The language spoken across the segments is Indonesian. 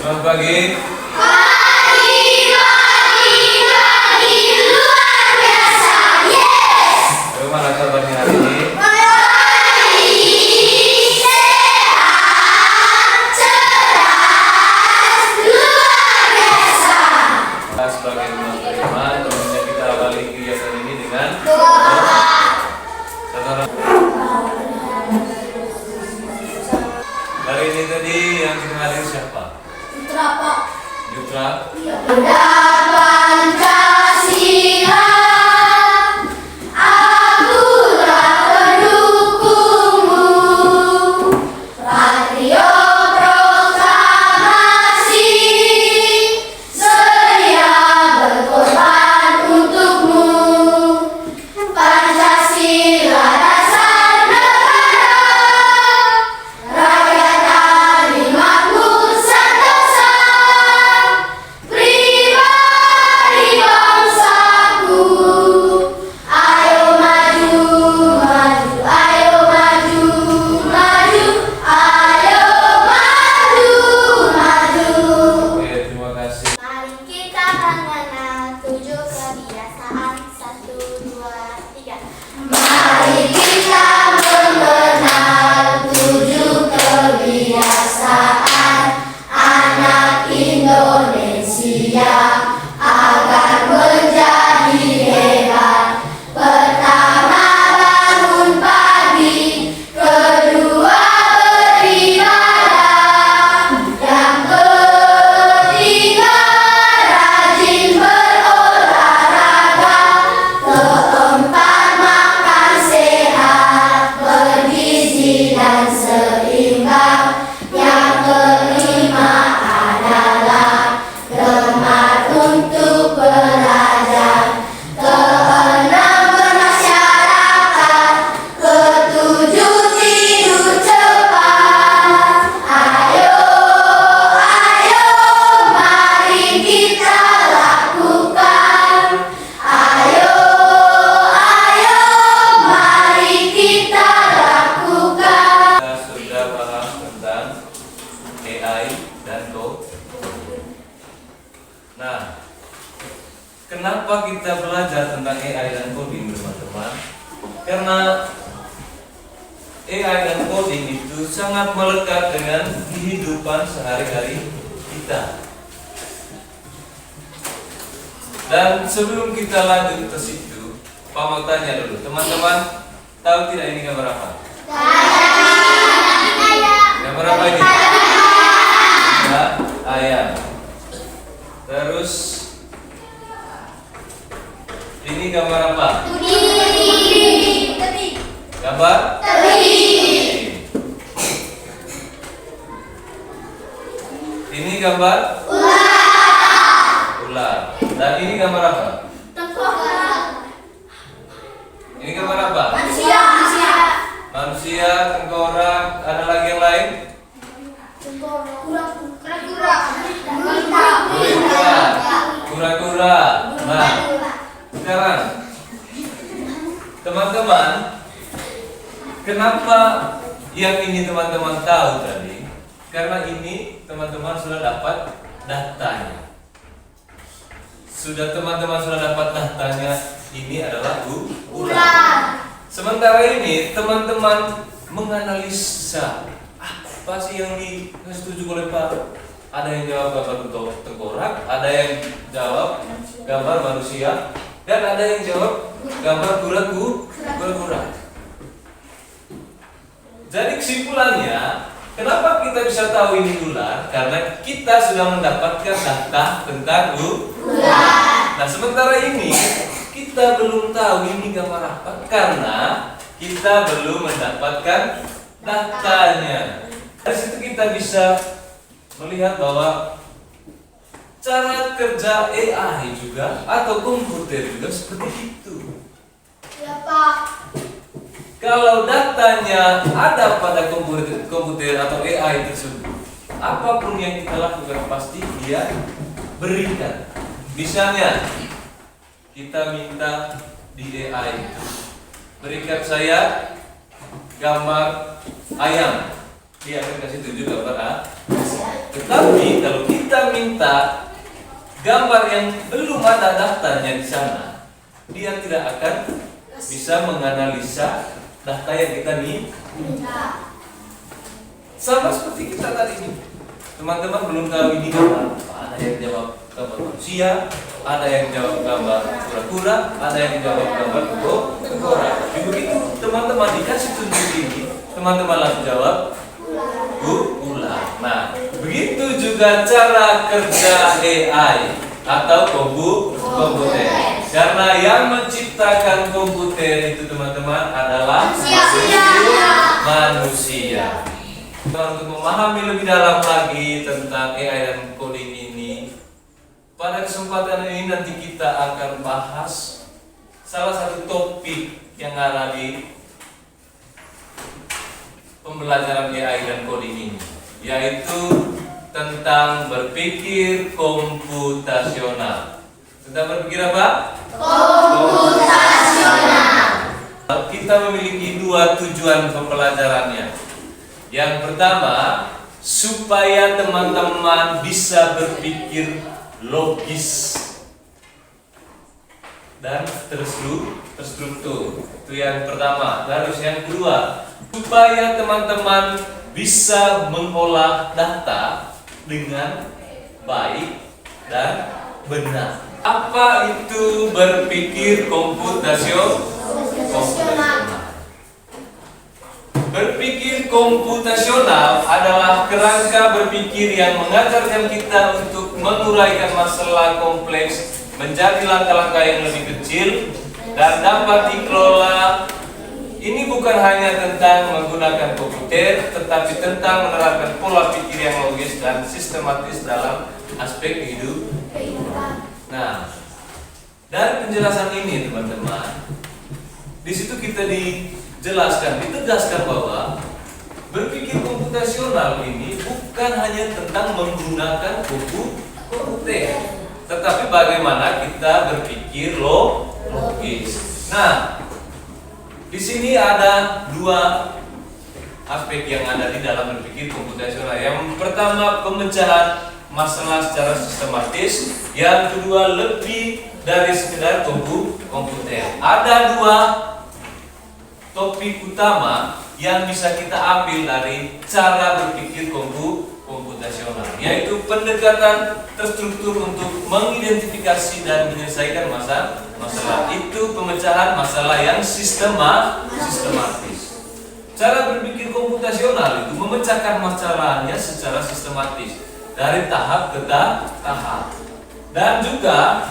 Selamat pagi. Pagi luar biasa. Yes. Bagaimana kabarnya hari ini? Baik, sehat, cerdas, luar biasa. Sebagai umat beriman, tentunya kita awali kegiatan ini dengan Doa. saudara. Hari ini tadi yang kita hadir siapa? Putra Pak. Yutra. Bunda Pancasila, akulah pendukungmu. Radio proklamasi, sedia berkorban untukmu. Pancasila dasar negara, rakyat adil makmur sentosa. Pribadi bangsaku, ayo maju, maju, ayo maju, maju, ayo maju, maju. Oke, terima kasih. Mari kita mengenal 7 kebiasaan. 1, 2, 3. Mari kita mengenal 7 kebiasaan anak Indonesia agar menjadi hebat. Pertama, bangun pagi. Kedua, beribadah. Yang ketiga, rajin berolahraga. Keempat, makan sehat, bergizi dan seimbang. Yang kelima adalah gemar untuk belajar. Keenam, bermasyarakat. Ketujuh, tidur cepat. Ayo, ayo, mari kita lakukan. Ayo, ayo, mari kita lakukan. Kita sudah paham tentang AI dan code. Nah, kenapa kita belajar tentang AI dan coding, teman-teman? Karena AI dan coding itu sangat melekat dengan kehidupan sehari-hari kita. Dan sebelum kita lanjut ke situ, Pak mau tanya dulu, teman-teman tahu tidak ini gambar apa? Gambar apa ini? Ya, ayam. Terus ini gambar apa? Gambar? Ini gambar? Ular. Dan ini gambar apa? Ini gambar apa? Manusia, tengkorak, ada lagi yang lain? Kura-kura. Nah, sekarang teman-teman, kenapa yang ini teman-teman tahu tadi? Karena ini teman-teman sudah dapat datanya. Teman-teman sudah dapat datanya. Ini adalah ular. Sementara ini teman-teman menganalisa apa sih yang disetujui oleh Pak? Ada yang jawab gambar tengkorak, ada yang jawab gambar manusia, dan ada yang jawab gambar kura-kura. Jadi kesimpulannya, kenapa kita bisa tahu ini ular? Karena kita sudah mendapatkan data tentang ular. Nah, sementara ini kita belum tahu ini gambar apa karena kita belum mendapatkan datanya. Dari situ kita bisa melihat bahwa cara kerja AI juga atau komputer juga seperti itu. Ya Pak. Kalau datanya ada pada komputer atau AI tersebut, apapun yang kita lakukan pasti dia berikan. Misalnya kita minta di AI, berikan saya gambar ayam, dia akan kasih 7 gambar A. Tetapi kalau kita minta gambar yang belum ada daftarnya di sana, dia tidak akan bisa menganalisa data yang kita minta. Sama seperti kita tadi ini. Teman-teman belum tahu ini gambar apa. Ada yang jawab gambar manusia, ada yang jawab gambar kura-kura, ada yang jawab gambar tengkorak. Begitu teman-teman dikasih tunjuk ini, teman-teman langsung jawab ular. Nah, begitu juga cara kerja AI atau komputer. Karena yang menciptakan komputer itu teman-teman adalah manusia. Untuk memahami lebih dalam lagi tentang AI dan coding ini, pada kesempatan ini nanti kita akan bahas salah satu topik yang ada di pembelajaran AI dan coding ini, yaitu tentang berpikir komputasional. Tentang berpikir apa? Komputasional. Kita memiliki dua tujuan pembelajarannya. Yang pertama, supaya teman-teman bisa berpikir logis dan terstruktur. Itu yang pertama. Terus yang kedua, supaya teman-teman bisa mengolah data dengan baik dan benar. Apa itu berpikir komputasional? Berpikir komputasional adalah kerangka berpikir yang mengajarkan kita untuk menguraikan masalah kompleks menjadi langkah-langkah yang lebih kecil dan dapat dikelola. Ini bukan hanya tentang menggunakan komputer, tetapi tentang menerapkan pola pikir yang logis dan sistematis dalam aspek hidup. Nah, dari penjelasan ini teman-teman, di situ kita ditegaskan bahwa berpikir komputasional ini bukan hanya tentang menggunakan komputer, tetapi bagaimana kita berpikir logis. Nah, di sini ada dua aspek yang ada di dalam berpikir komputasional. Yang pertama, pemecahan masalah secara sistematis. Yang kedua, lebih dari sekedar komputer. Ada dua topik utama yang bisa kita ambil dari cara berpikir komputasional, yaitu pendekatan terstruktur untuk mengidentifikasi dan menyelesaikan masalah. Itu pemecahan masalah yang sistematis. Cara berpikir komputasional itu memecahkan masalahnya secara sistematis dari tahap ke tahap, dan juga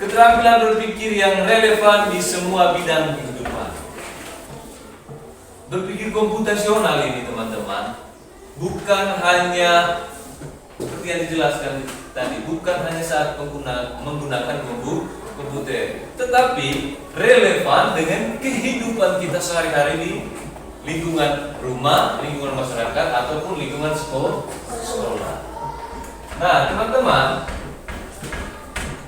keterampilan berpikir yang relevan di semua bidang kehidupan. Berpikir komputasional ini teman-teman bukan hanya seperti yang dijelaskan tadi, bukan hanya saat menggunakan komputer, tetapi relevan dengan kehidupan kita sehari-hari di lingkungan rumah, lingkungan masyarakat, ataupun lingkungan sekolah. Nah teman-teman,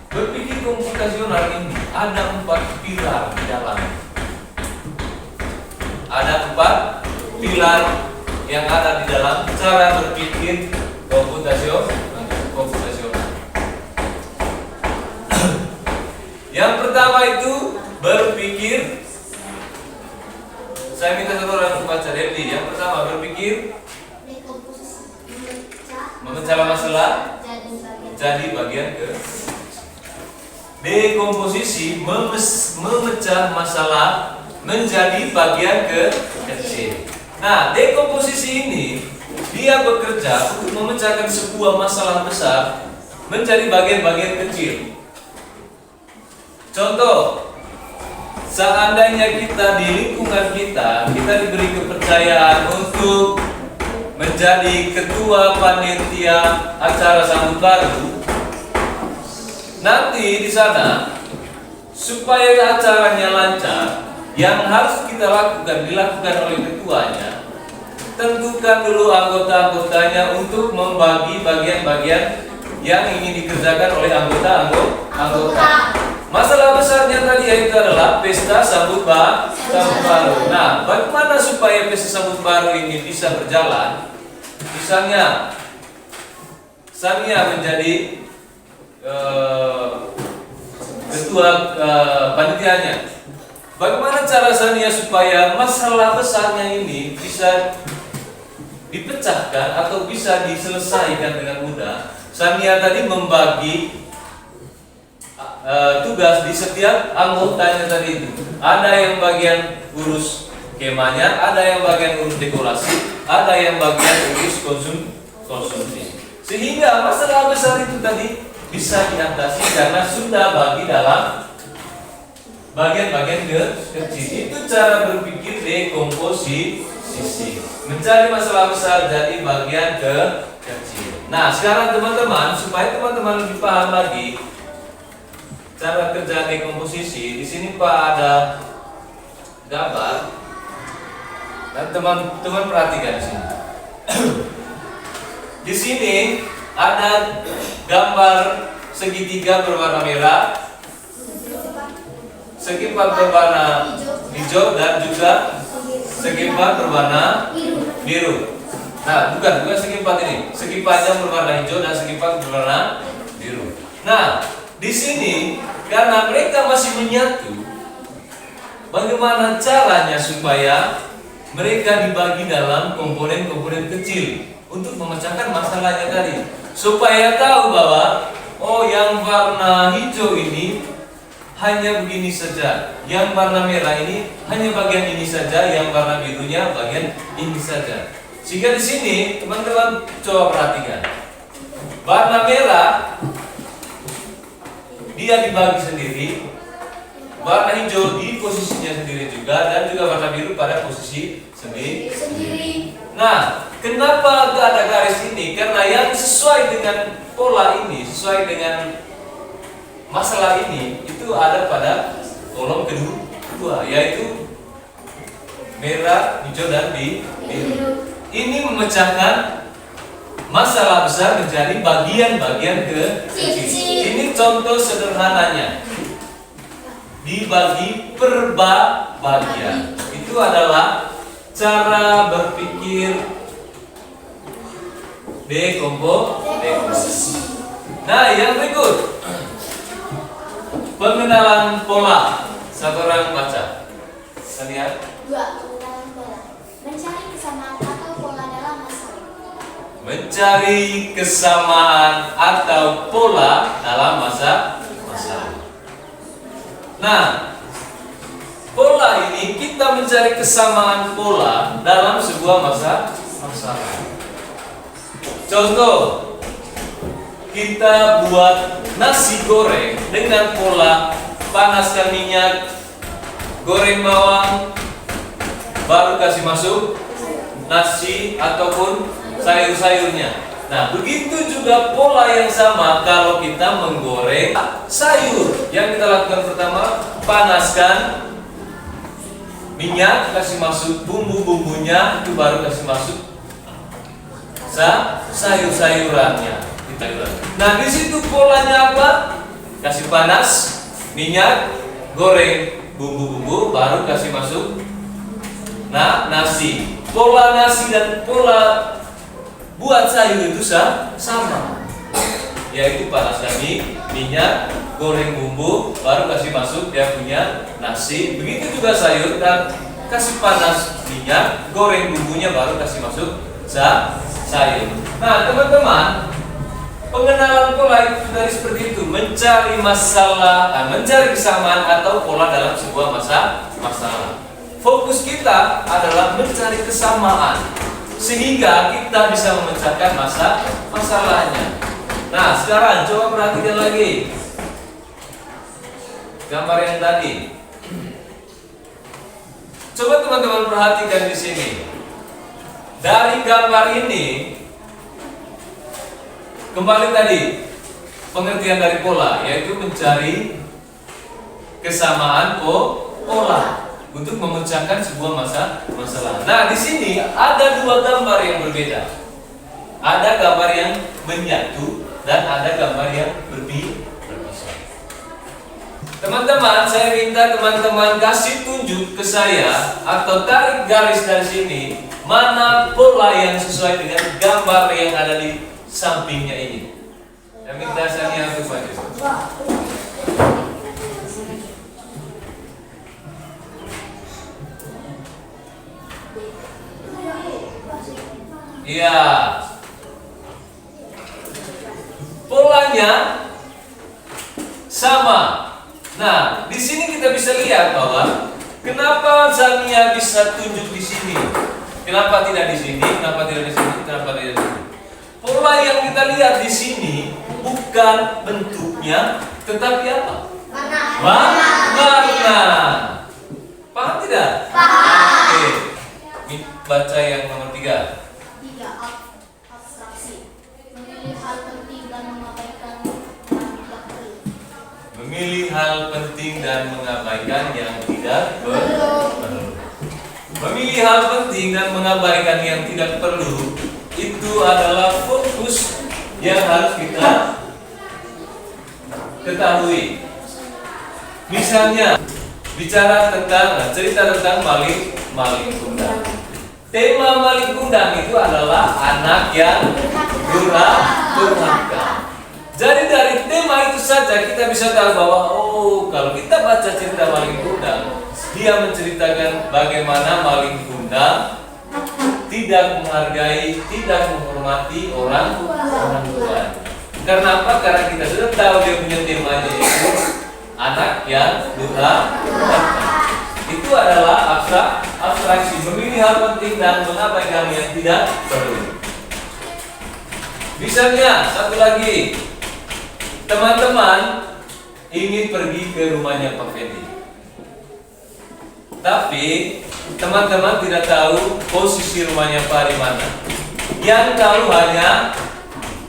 berpikir komputasional ini ada 4 pilar di dalamnya. Ada 4 pilar yang ada di dalam cara berpikir komputasional. Yang pertama itu berpikir. Saya minta satu orang membaca Debbie. Yang pertama berpikir memecah masalah jadi bagian ke. Dekomposisi memecah masalah menjadi bagian kecil. Nah, dekomposisi ini dia bekerja untuk memecahkan sebuah masalah besar menjadi bagian-bagian kecil. Contoh, seandainya kita di lingkungan kita diberi kepercayaan untuk menjadi ketua panitia acara sambut baru, nanti di sana supaya acaranya lancar, yang harus kita dilakukan oleh ketuanya, tentukan dulu anggota-anggotanya untuk membagi bagian-bagian yang ingin dikerjakan oleh anggota. Masalah besarnya tadi yaitu adalah pesta sambut baru. Nah, bagaimana supaya pesta sambut baru ini bisa berjalan? Misalnya, Sania menjadi ketua panitianya. Bagaimana cara Sania supaya masalah besarnya ini bisa dipecahkan atau bisa diselesaikan dengan mudah? Sania tadi membagi tugas di setiap anggotanya tadi itu. Ada yang bagian urus kemahnya, ada yang bagian urus dekorasi, ada yang bagian urus konsumsi. Sehingga masalah besar itu tadi bisa diatasi karena sudah bagi dalam bagian-bagian kecil. Itu cara berpikir dekomposisi, mencari masalah besar jadi bagian kecil. Nah, sekarang teman-teman, supaya teman-teman lebih paham lagi cara kerja dekomposisi, di sini Pak ada gambar dan teman-teman perhatikan di sini. Di sini ada gambar segitiga berwarna merah, segi empat berwarna hijau dan juga segi empat berwarna biru. Nah, bukan segi empat ini. Segi panjang berwarna hijau dan segi empat berwarna biru. Nah, di sini karena mereka masih menyatu, bagaimana caranya supaya mereka dibagi dalam komponen-komponen kecil untuk memecahkan masalahnya tadi, supaya tahu bahwa oh yang warna hijau ini hanya begini saja, yang warna merah ini hanya bagian ini saja, yang warna birunya bagian ini saja. Sehingga di sini teman-teman coba perhatikan, warna merah dia dibagi sendiri, warna hijau di posisinya sendiri juga, dan juga warna biru pada posisi sendiri. Nah, kenapa ada garis ini? Karena yang sesuai dengan pola ini, sesuai dengan masalah ini, itu ada pada kolom kedua, yaitu merah, hijau, dan biru. Ini memecahkan masalah besar menjadi bagian-bagian kecil. Ini contoh sederhananya. Dibagi per bagian. Itu adalah cara berpikir dekomposisi. Nah, yang berikut, pengenalan pola. Satu orang baca. Kita lihat. 2. Pengenalan pola. Mencari kesamaan atau pola dalam masalah. Mencari kesamaan atau pola dalam masalah. Nah, pola ini kita mencari kesamaan pola dalam sebuah masalah. Contoh, kita buat nasi goreng dengan pola panaskan minyak, goreng bawang, baru kasih masuk nasi ataupun sayur-sayurnya. Nah, begitu juga pola yang sama kalau kita menggoreng sayur. Yang kita lakukan pertama, panaskan minyak, kasih masuk bumbu-bumbunya, itu baru kasih masuk sayur-sayurannya. Nah, di situ polanya apa? Kasih panas minyak, goreng bumbu-bumbu, baru kasih masuk nasi. Pola nasi dan pola buat sayur itu sama, yaitu panaskan minyak, goreng bumbu, baru kasih masuk dia punya nasi. Begitu juga sayur, dan kasih panas minyak, goreng bumbunya, baru kasih masuk sayur. Nah, teman-teman, pengenalan pola itu dari seperti itu, mencari masalah, mencari kesamaan atau pola dalam sebuah masalah. Fokus kita adalah mencari kesamaan, sehingga kita bisa memecahkan masalahnya. Nah, sekarang coba perhatikan lagi gambar yang tadi. Coba teman-teman perhatikan di sini. Dari gambar ini, kembali tadi pengertian dari pola, yaitu mencari kesamaan pola untuk memecahkan sebuah masalah. Nah, di sini ada dua gambar yang berbeda. Ada gambar yang menyatu dan ada gambar yang berpisah. Teman-teman, saya minta teman-teman kasih tunjuk ke saya atau tarik garis dari sini, mana pola yang sesuai dengan gambar yang ada di sampingnya ini. Saya minta Sania untuk maju. Iya. Polanya sama. Nah, di sini kita bisa lihat bahwa kenapa Sania bisa tunjuk di sini? Kenapa tidak di sini? Kenapa tidak di sini? Kenapa tidak di sini? Pola yang kita lihat di sini bukan bentuknya, tetapi apa? Warna. Paham tidak? Paham. Oke. Ini baca yang nomor 3. Abstraksi. Memilih hal penting dan mengabaikan yang tidak perlu. Memilih hal penting dan mengabaikan yang tidak perlu. Memilih hal penting dan mengabaikan yang tidak perlu itu adalah fokus yang harus kita ketahui. Misalnya bicara tentang cerita tentang maling kundang. Tema maling kundang itu adalah anak yang durhaka. Jadi dari tema itu saja kita bisa tahu bahwa kalau kita baca cerita maling kundang, dia menceritakan bagaimana maling kundang tidak menghargai, tidak menghormati orang tua. Karena apa? Karena kita sudah tahu dia punya temanya itu anak yang durhaka. Itu adalah abstraksi, memilih hal penting dan mengabaikan yang tidak perlu. Misalnya satu lagi, teman-teman ingin pergi ke rumahnya Pak Fendi, tapi teman-teman tidak tahu posisi rumahnya Pak di mana. Yang tahu hanya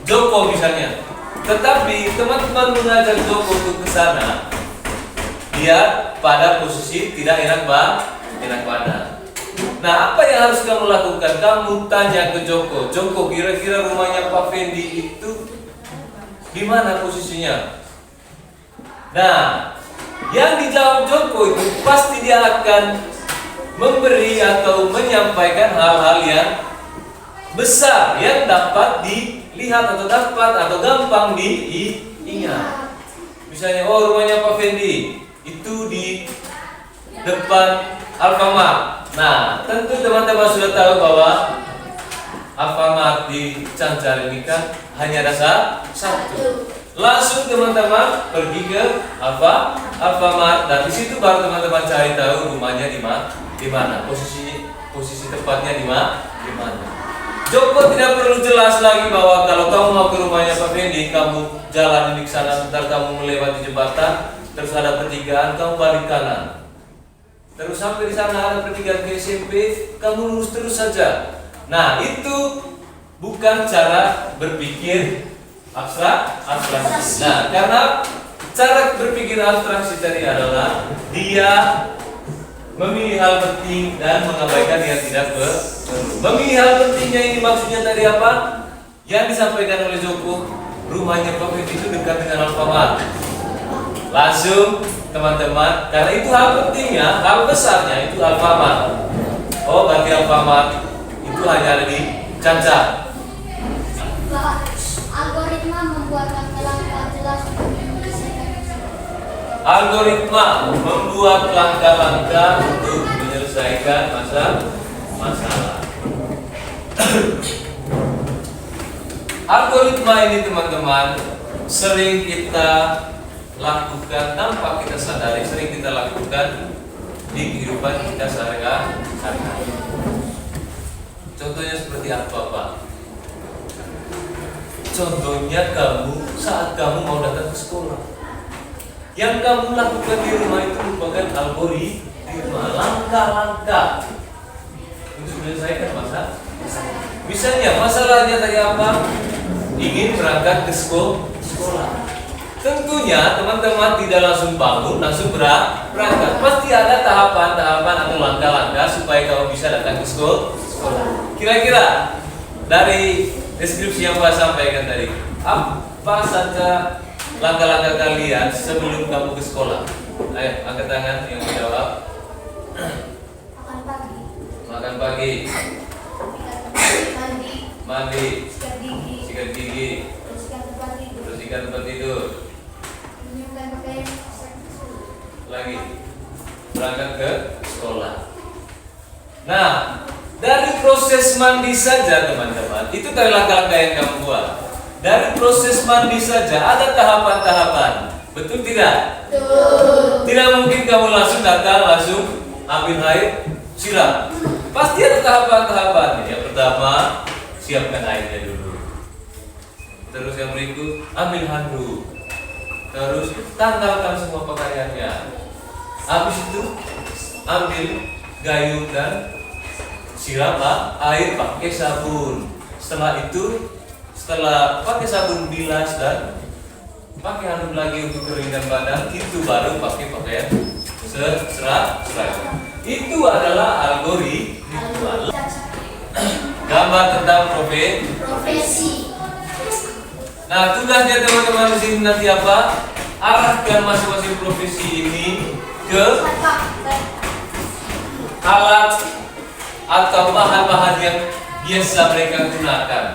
Joko misalnya. Tetapi teman-teman mengajak Joko untuk ke sana, dia pada posisi tidak enak badan. Nah, apa yang harus kamu lakukan? Kamu tanya ke Joko, Joko kira-kira rumahnya Pak Fendi itu di mana posisinya? Nah, yang dijawab Joko itu pasti dia akan memberi atau menyampaikan hal-hal yang besar yang dapat dilihat atau gampang diingat. Misalnya, rumahnya Pak Fendi itu di depan Alfamart. Nah, tentu teman-teman sudah tahu bahwa Alfamart di Cancar ini kan hanya ada satu. Langsung teman-teman pergi ke Alfamart dan di situ baru teman-teman cari tahu rumahnya di mana, posisi tepatnya di mana. Joko tidak perlu jelas lagi bahwa kalau kamu mau ke rumahnya Pak Fendi, kamu jalan di sana, sebentar kamu melewati jembatan, terus ada pertigaan, kamu balik kanan. Terus sampai di sana ada pertigaan ke SMP, kamu lurus terus saja. Nah, itu bukan cara berpikir abstraksi. Nah, karena cara berpikir abstraksi tadi adalah dia memilih hal penting dan mengabaikan yang tidak perlu. Memilih hal pentingnya ini maksudnya tadi apa? Yang disampaikan oleh Joko, rumahnya Pak Fendi itu dekat dengan Alfamart. Langsung teman-teman, karena itu hal pentingnya, hal besarnya itu Alfamart. Berarti Alfamart itu hanya ada di Cancar. Algoritma membuat langkah-langkah jelas untuk menyelesaikan masalah. Algoritma membuat langkah-langkah untuk menyelesaikan masalah. Algoritma ini teman-teman sering kita lakukan tanpa kita sadari, sering kita lakukan di kehidupan kita sehari-hari. Contohnya seperti apa, Pak? Contohnya saat kamu mau datang ke sekolah, yang kamu lakukan di rumah itu merupakan algoritma, langkah-langkah untuk menyelesaikan masalah. Misalnya masalahnya tadi apa? Ingin berangkat ke sekolah. Tentunya teman-teman tidak langsung bangun, langsung berangkat. Pasti ada tahapan-tahapan atau langkah-langkah supaya kamu bisa datang ke sekolah. Kira-kira dari deskripsi yang Pak sampaikan tadi, apa saja langkah-langkah kalian sebelum kamu ke sekolah? Ayo, angkat tangan yang menjawab. Makan pagi. Mandi. Sikat gigi. sikat gigi, Bersihkan tempat tidur. bersihkan tempat tidur. Menyiapkan pakaian. Lagi berangkat ke sekolah. Nah, dari proses mandi saja teman-teman, itu dari langkah-langkah yang kamu buat. Dari proses mandi saja ada tahapan-tahapan, betul tidak? Betul. Tidak mungkin kamu langsung datang langsung ambil air siram. Pasti ada tahapan-tahapan. Yang pertama, siapkan airnya dulu. Terus yang berikut, ambil handuk. Terus tanggalkan semua pakaiannya. Habis itu ambil gayung dan siram air pakai sabun. Setelah pakai sabun bilas dan pakai handuk lagi untuk keringkan badan, itu baru pakai pakaian seragam. Itu adalah algoritma. Gambar tentang Profesi. Nah, tugasnya teman-teman di sini nanti apa? Arahkan masing-masing profesi ini ke alat atau bahan-bahan yang biasa mereka gunakan.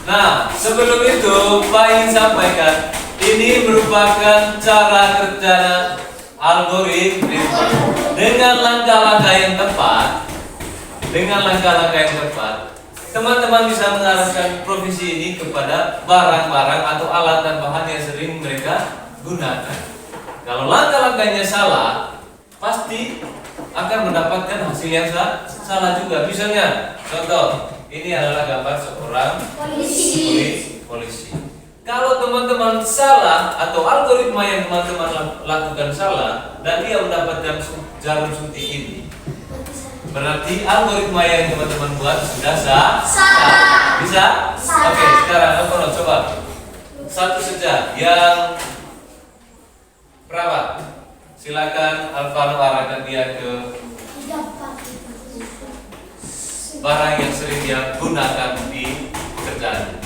Nah, sebelum itu Pak ingin sampaikan, ini merupakan cara kerja algoritma dengan langkah-langkah yang tepat. Dengan langkah-langkah yang tepat, teman-teman bisa mengarahkan profesi ini kepada barang-barang atau alat dan bahan yang sering mereka gunakan. Kalau langkah-langkahnya salah, pasti akan mendapatkan hasil yang salah juga. Misalnya, contoh, ini adalah gambar seorang polisi. Kalau teman-teman salah atau algoritma yang teman-teman lakukan salah dan dia mendapatkan jarum suntik ini, berarti algoritma yang teman-teman buat sudah salah. Bisa? Oke, sekarang coba satu saja yang perawat. Silakan Alvaro arahkan dia ke barang yang sering dia gunakan di pekerjaan.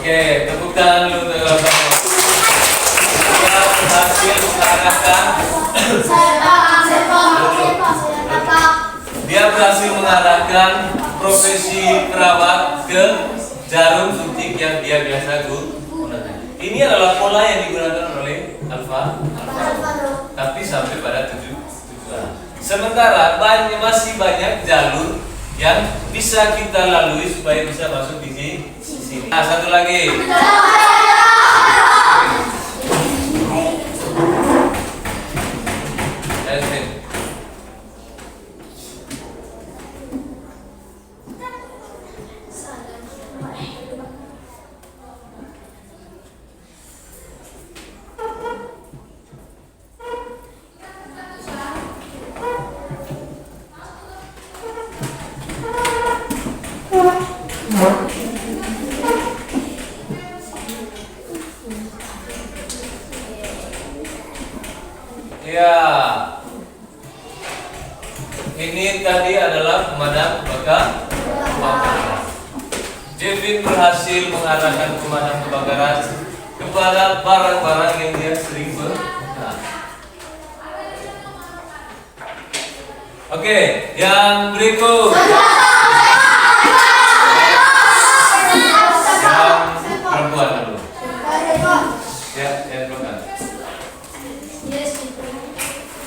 Oke, tepuk tangan dulu untuk Alvaro. Dia berhasil mengarahkan. Dia berhasil mengarahkan profesi perawat ke jarum suntik yang dia biasa gunakan. Ini adalah pola yang digunakan oleh Alvaro, tapi sampai pada tujuan. Sementara masih banyak jalur yang bisa kita lalui supaya bisa masuk di sini. Nah, satu lagi. Ya, ini tadi adalah pemadam kebakaran. Jevin berhasil mengarahkan pemadam kebakaran kepada barang-barang yang dia sering gunakan. Oke, yang berikut. Yang perempuan dulu. Ya, yang perempuan.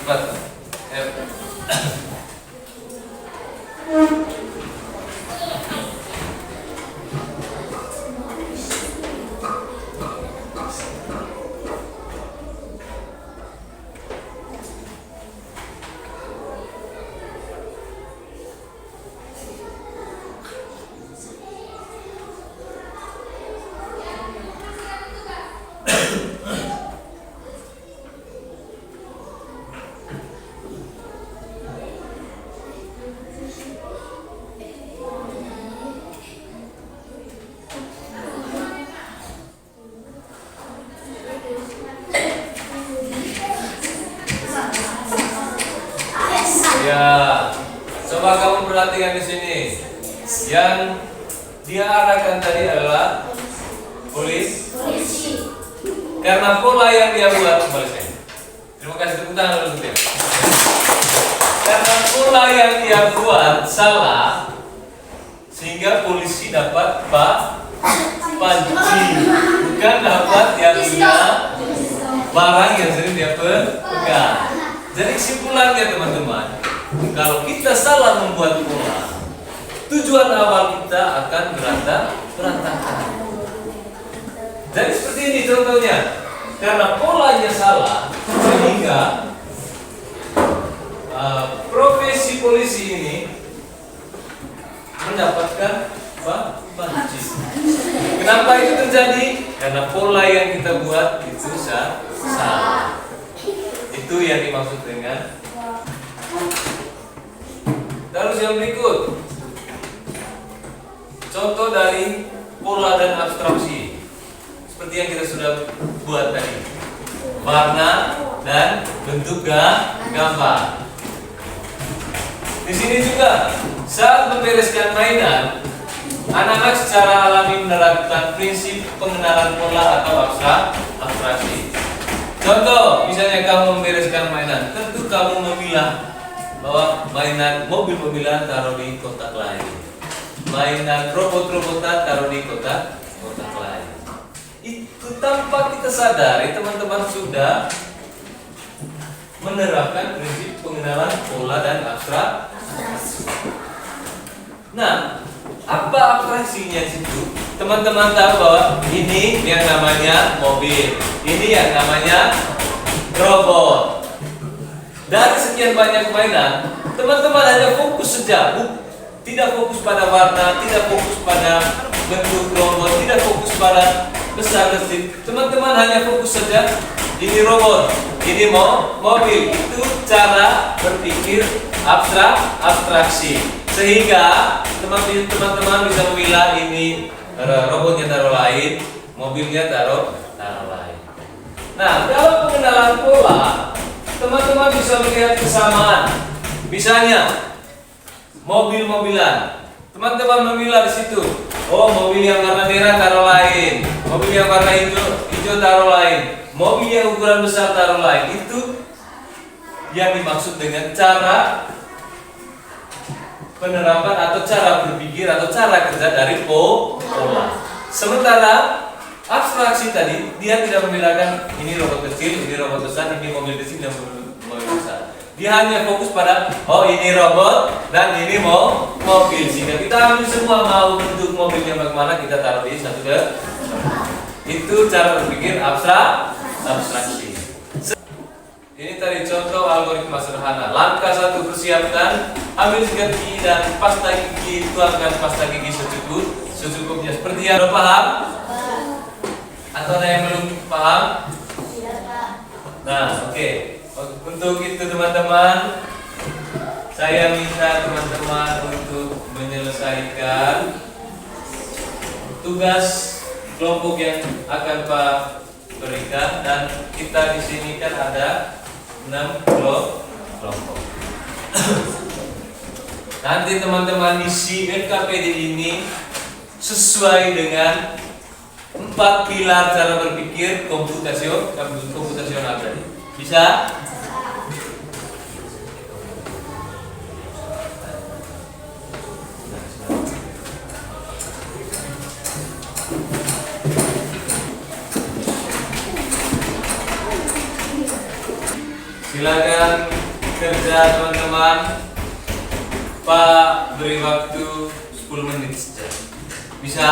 Cepat. Ya, coba kamu perhatikan di sini. Yang dia arahkan tadi adalah polisi. Karena pola yang dia buat, kembali saya. Terima kasih, tepuk tangan dulu ya. Karena pola yang dia buat salah, sehingga polisi dapat panci, bukan dapat yang dia barang yang sering dia pegang. Jadi kesimpulannya teman-teman, kalau kita salah membuat pola, tujuan awal kita akan berantakan. Jadi seperti ini contohnya, karena polanya salah, sehingga profesi polisi ini mendapatkan panci. Kenapa itu terjadi? Karena pola yang kita buat itu salah. Itu yang dimaksud dengan. Terus yang berikut, contoh dari pola dan abstraksi. Seperti yang kita sudah buat tadi, warna dan bentuk gambar. Di sini juga saat membereskan mainan, anak-anak secara alami menerapkan prinsip pengenalan pola atau abstraksi. Contoh, misalnya kamu membereskan mainan, tentu kamu memilah bahwa mainan mobil-mobilan taruh di kotak lain, mainan robot-robotan taruh di kotak lain. Itu tanpa kita sadari, teman-teman sudah menerapkan prinsip pengenalan pola dan abstraksi. Nah, apa abstraksinya itu? Teman-teman tahu bahwa ini yang namanya mobil, ini yang namanya robot. Dari sekian banyak mainan, teman-teman hanya fokus saja, tidak fokus pada warna, tidak fokus pada bentuk robot, tidak fokus pada besar kecil. Teman-teman hanya fokus saja, ini robot, ini mobil. Itu cara berpikir abstraksi, sehingga teman-teman bisa memilah ini robotnya taruh lain, mobilnya taruh lain. Nah, dalam pengenalan pola, teman-teman bisa melihat kesamaan. Misalnya mobil-mobilan, teman-teman memilah di situ. Oh, mobil yang warna merah taruh lain, mobil yang warna hijau taruh lain, mobil yang ukuran besar taruh lain. Itu yang dimaksud dengan cara penerapan atau cara berpikir atau cara kerja dari pola. Sementara abstraksi tadi dia tidak membedakan ini robot kecil, ini robot besar, ini mobil kecil dan mobil besar. Dia hanya fokus pada ini robot dan ini mobil. Sehingga kita ambil semua, mau bentuk mobilnya bagaimana kita taruh di satu itu cara berpikir abstraksi. Ini tadi contoh algoritma sederhana. Langkah 1, persiapkan, ambil sikat gigi dan pasta gigi, tuangkan pasta gigi secukupnya. Seperti yang sudah paham? Atau ada yang belum paham? Nah, oke. Untuk itu teman-teman, saya minta teman-teman untuk menyelesaikan tugas kelompok yang akan Pak berikan, dan kita di sini kan ada 6 kelompok. Nanti teman-teman isi LKPD ini sesuai dengan 4 pilar cara berpikir komputasional tadi. Bisa? Silakan kerja teman-teman. Pak beri waktu 10 menit saja. Bisa?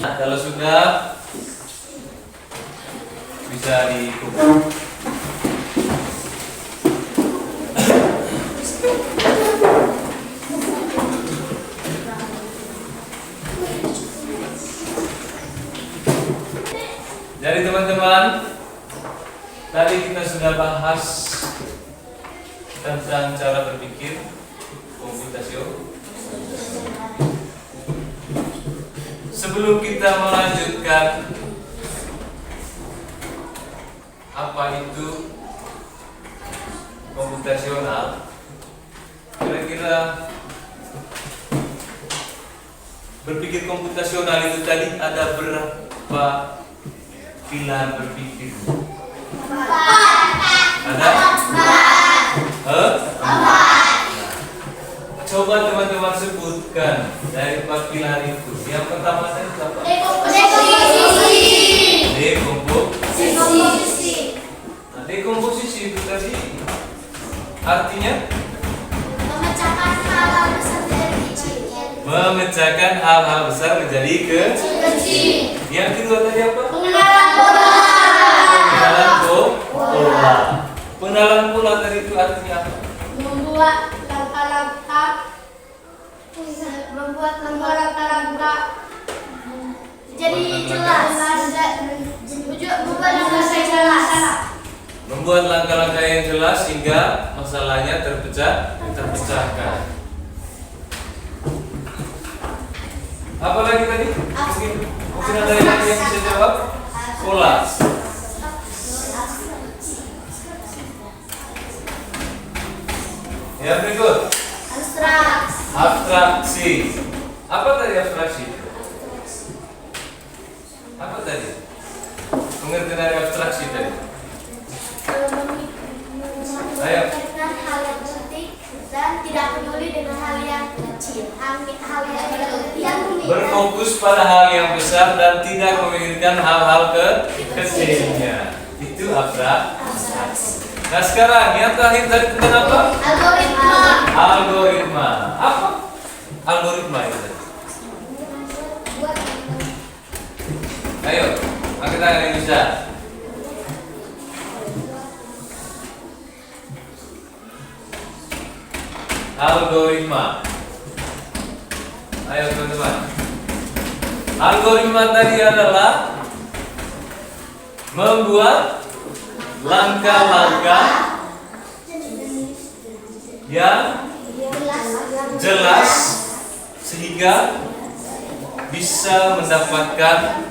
Nah, kalau sudah bisa dikumpul. Jadi teman-teman, tadi kita sudah bahas tentang cara berpikir komputasional. Sebelum kita melanjutkan apa itu komputasional, kira-kira berpikir komputasional itu tadi ada berapa pilihan berpikir? Ada? Coba teman-teman sebutkan dari 4 pilihan itu. Yang pertama tadi apa? Dekomposisi. Nah, dekomposisi itu tadi artinya Memecahkan hal-hal besar dari kecil. memecahkan hal-hal besar menjadi Kecil. Yang kedua tadi apa? Pengenalan pola. Pengenalan pola. Pengenalan pola tadi itu artinya apa? Membuat langkah-langkah jadi jelas. Membuat langkah-langkah yang jelas sehingga masalahnya terpecahkan. Apa lagi tadi? Mungkin ada yang lagi yang bisa jawab? Pola. Ya, berikut. Abstraksi. Apa tadi abstraksi? Apa tadi? Pengertian dari abstraksi tadi. Ayo. Dengan hal yang penting dan tidak peduli dengan hal yang kecil. Hal yang Berfokus pada hal yang besar dan tidak memikirkan hal-hal kecilnya. Itu abstraksi. Nah, sekarang yang terakhir tadi tentang apa? Algoritma. Algoritma. Apa? Algoritma itu. Ayo, angkat tangan yang bisa. Algoritma. Ayo teman-teman. Algoritma tadi adalah membuat langkah-langkah yang jelas sehingga bisa mendapatkan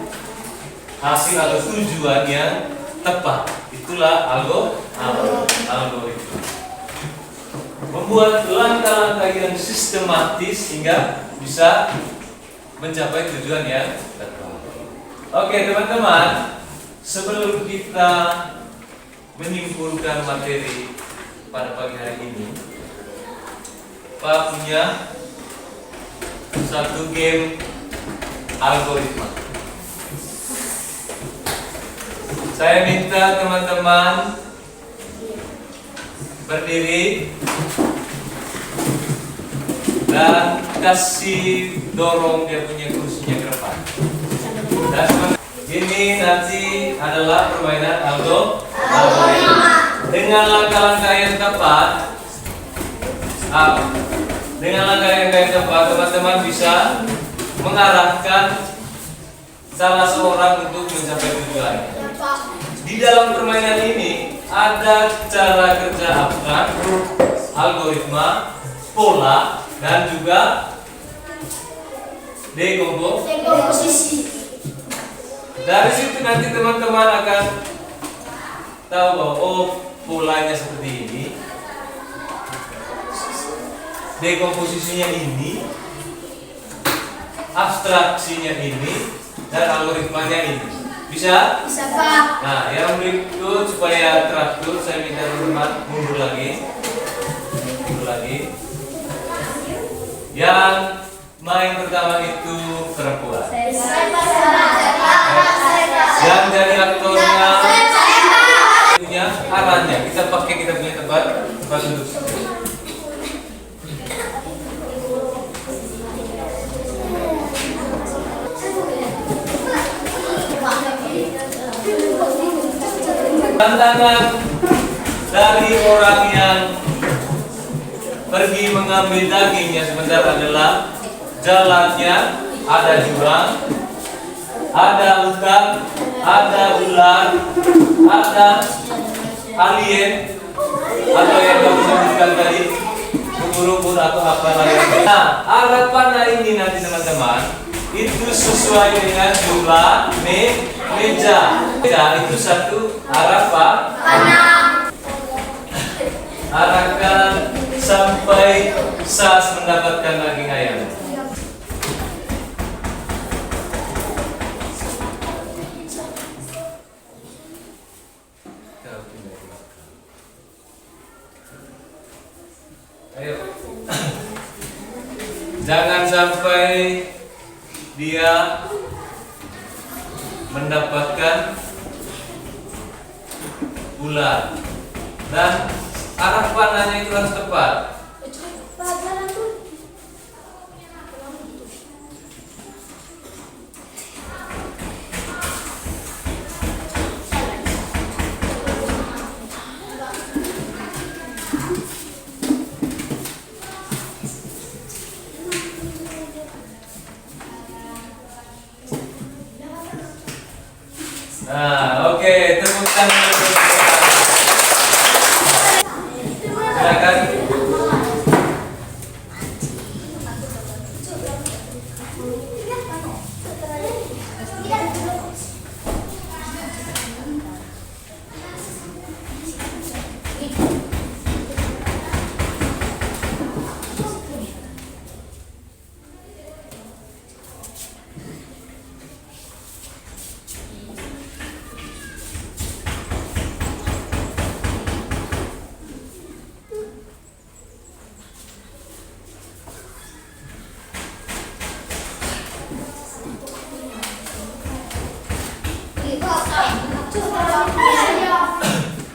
hasil atau tujuan yang tepat. Itulah algoritma. Membuat langkah-langkah yang sistematis hingga bisa mencapai tujuan yang tepat. Oke teman-teman, sebelum kita menyimpulkan materi pada pagi hari ini, Pak punya satu game algoritma. Saya minta teman-teman berdiri dan kasih dorong dia punya kursinya ke depan. Dan ini nanti adalah permainan algoritma. Dengan langkah-langkah yang tepat, teman-teman bisa mengarahkan salah seorang untuk mencapai tujuan. Di dalam permainan ini ada cara kerja abstrak, algoritma, pola, dan juga dekomposisi. Dari situ nanti teman-teman akan tahu bahwa polanya seperti ini, dekomposisinya ini, abstraksinya ini, dan algoritmanya ini. Bisa? Bisa, Pak. Nah, yang berikut supaya teratur, saya minta teman-teman mundur lagi. Yang main pertama itu perempuan. Yang jadi aktornya punya arahnya. Kita pakai kita punya tempat duduk. Tantangan dari orang yang pergi mengambil dagingnya sebentar adalah jalannya ada jurang, ada hutan, ada ular, ada alien atau yang kamu sebutkan tadi ubur-ubur atau apa lagi. Nah, arah panah ini nanti teman-teman itu sesuai dengan jumlah meja. Itu satu arah panah. Arahkan sampai Sas mendapatkan daging ayam. Ayo. Jangan sampai dia mendapatkan ular dan arah panahnya itu harus tepat. Nah, oke, tepuk tangan dulu. Silakan.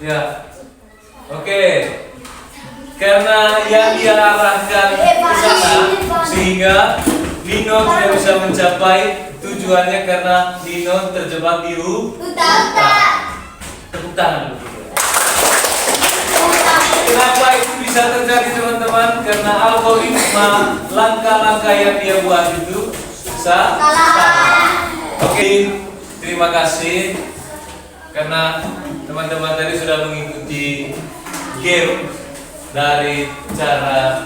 Ya, oke. Karena yang dia arahkan ke sana, sehingga Nino tidak bisa mencapai tujuannya karena Nino terjebak di hutan. Tepuk tangan dulu. Kenapa itu bisa terjadi teman-teman? Karena algoritma langkah-langkah yang dia buat itu salah. Oke, terima kasih karena teman-teman tadi sudah mengikuti game dari cara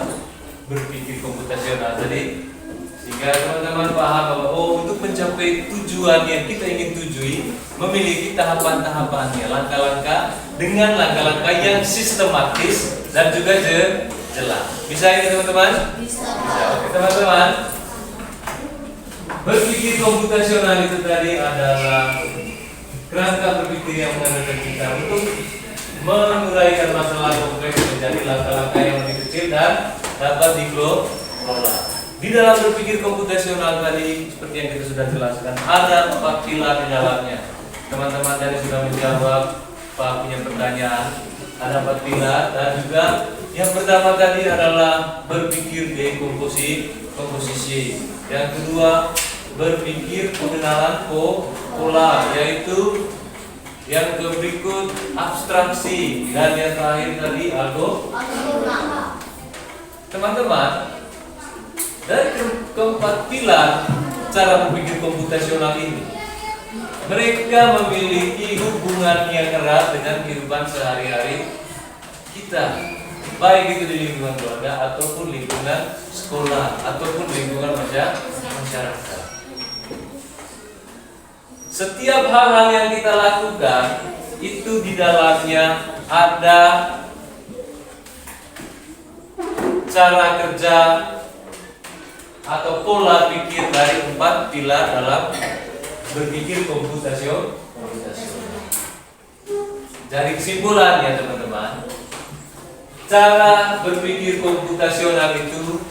berpikir komputasional tadi, sehingga teman-teman paham bahwa untuk mencapai tujuan yang kita ingin tujui memiliki tahapan-tahapannya, langkah-langkah dengan langkah-langkah yang sistematis dan juga jelas. Bisa ini teman-teman? Bisa. Oke teman-teman, berpikir komputasional itu tadi adalah kerangka berpikir yang menggunakan kita untuk menguraikan masalah kompleks menjadi langkah-langkah yang lebih kecil dan dapat dikelola. Di dalam berpikir komputasional tadi, seperti yang kita sudah jelaskan, ada 4 pilar di dalamnya. Teman-teman tadi sudah menjawab, Pak punya pertanyaan. Ada 4 pilar dan juga yang pertama tadi adalah berpikir dekomposisi. Yang kedua, berpikir pengenalan pola, yaitu yang berikut abstraksi, dan yang terakhir tadi algoritma. Teman-teman, dari keempat pilar cara berpikir komputasional ini, mereka memiliki hubungan yang erat dengan kehidupan sehari-hari kita, baik itu di lingkungan keluarga ataupun lingkungan sekolah ataupun lingkungan masyarakat. Setiap hal-hal yang kita lakukan itu di dalamnya ada cara kerja atau pola pikir dari 4 pilar dalam berpikir komputasional. Dari kesimpulannya teman-teman, cara berpikir komputasional itu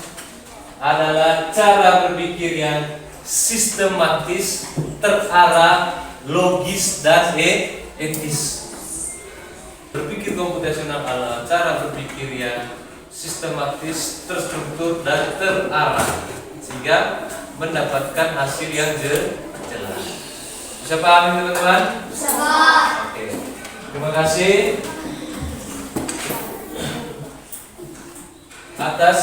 adalah cara berpikir yang sistematis, terarah, logis, dan etis. Berpikir komputasional adalah cara berpikir yang sistematis, terstruktur, dan terarah, sehingga mendapatkan hasil yang jelas. Bisa pahami teman-teman? Bisa, Pak. Oke. Terima kasih atas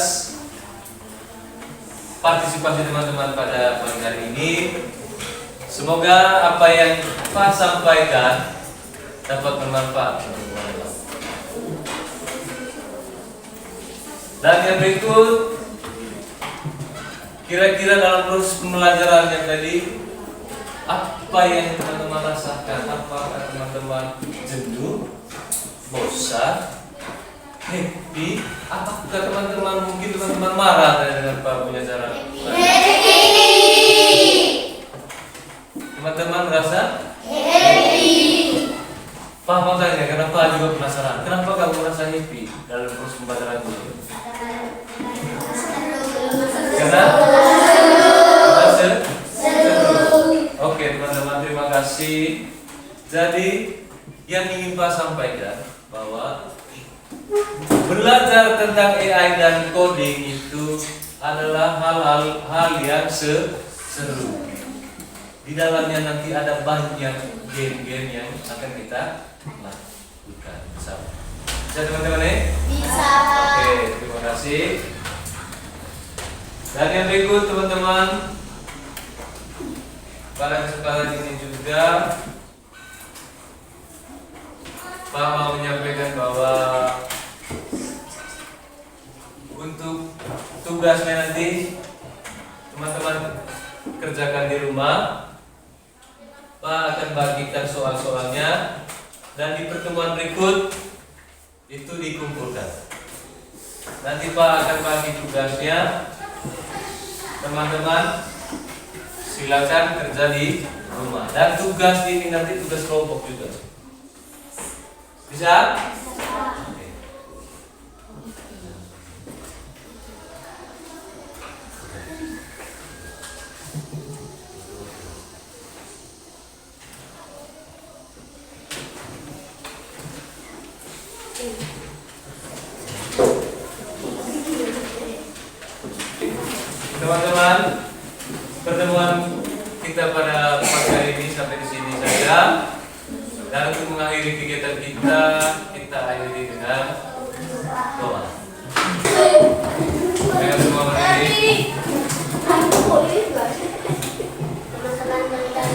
partisipasi teman-teman pada pagi hari ini. Semoga apa yang Pak sampaikan dapat bermanfaat. Dan yang berikut, kira-kira dalam proses pembelajaran yang tadi, apa yang teman-teman rasakan? Apakah teman-teman jenuh, bosan, happy? Apakah teman-teman mungkin teman-teman marah dengan Pak punya cara? Teman-teman merasa Happy. Pak mau tanya, kenapa juga penasaran? Kenapa kamu merasa happy dalam proses pembelajaran ini? Karena Oke teman-teman, terima kasih. Jadi yang ingin Pak sampaikan bahwa belajar tentang AI dan coding itu adalah hal yang seru. Di dalamnya nanti ada banyak game-game yang akan kita lakukan bersama. Bisa teman-teman ya? Bisa. Oke, terima kasih. Dan yang berikut teman-teman, pada kesempatan ini juga Pak mau menyampaikan bahwa untuk tugasnya nanti teman-teman kerjakan di rumah. Pak akan bagikan soal-soalnya dan di pertemuan berikut itu dikumpulkan. Nanti Pak akan bagi tugasnya. Teman-teman silakan kerja di rumah. Dan tugas ini nanti tugas kelompok juga. Bisa? Oke. Teman-teman, pertemuan kita pada pagi hari ini sampai di sini saja. Dan untuk mengakhiri kegiatan kita akhiri dengan doa. Ayo semua berdiri. Teman-teman berikan